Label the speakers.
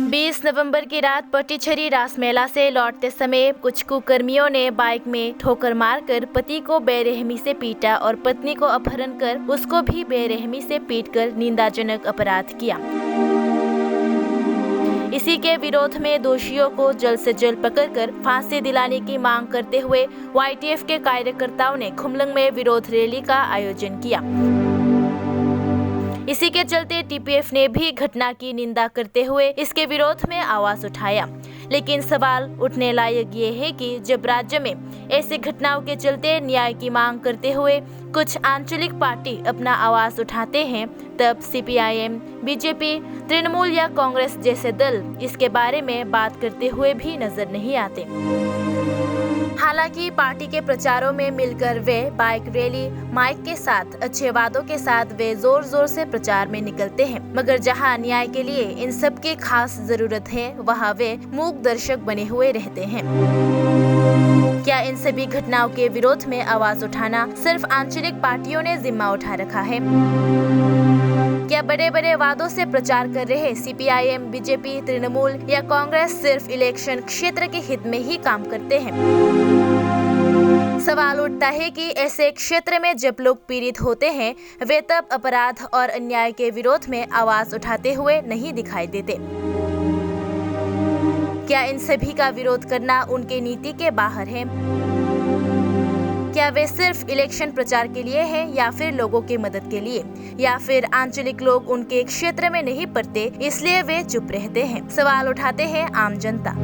Speaker 1: 20 नवंबर की रात पट्टीछरी रास मेला से लौटते समय कुछ कुकर्मियों ने बाइक में ठोकर मारकर पति को बेरहमी से पीटा और पत्नी को अपहरण कर उसको भी बेरहमी से पीटकर निंदाजनक अपराध किया। इसी के विरोध में दोषियों को जल्द से जल्द पकड़कर फांसी दिलाने की मांग करते हुए YTF के कार्यकर्ताओं ने खुमलंग में विरोध रैली का आयोजन किया। इसी के चलते TPF ने भी घटना की निंदा करते हुए इसके विरोध में आवाज उठाया। लेकिन सवाल उठने लायक ये है कि जब राज्य में ऐसी घटनाओं के चलते न्याय की मांग करते हुए कुछ आंचलिक पार्टी अपना आवाज उठाते हैं, तब CPIM, BJP, तृणमूल या कांग्रेस जैसे दल इसके बारे में बात करते हुए भी नजर नहीं आते। हालांकि पार्टी के प्रचारों में मिलकर वे बाइक रैली, माइक के साथ, अच्छे वादों के साथ वे जोर जोर से प्रचार में निकलते हैं, मगर जहां न्याय के लिए इन सब की खास जरूरत है वहां वे मूक दर्शक बने हुए रहते हैं। क्या इन सभी घटनाओं के विरोध में आवाज उठाना सिर्फ आंचलिक पार्टियों ने जिम्मा उठा रखा है? क्या बड़े बड़े वादों से प्रचार कर रहे CPIM, BJP, तृणमूल या कांग्रेस सिर्फ इलेक्शन क्षेत्र के हित में ही काम करते हैं? सवाल उठता है कि ऐसे क्षेत्र में जब लोग पीड़ित होते हैं वे तब अपराध और अन्याय के विरोध में आवाज उठाते हुए नहीं दिखाई देते। क्या इन सभी का विरोध करना उनके नीति के बाहर है? क्या वे सिर्फ इलेक्शन प्रचार के लिए है या फिर लोगों की मदद के लिए, या फिर आंचलिक लोग उनके क्षेत्र में नहीं पड़ते इसलिए वे चुप रहते हैं? सवाल उठाते हैं आम जनता।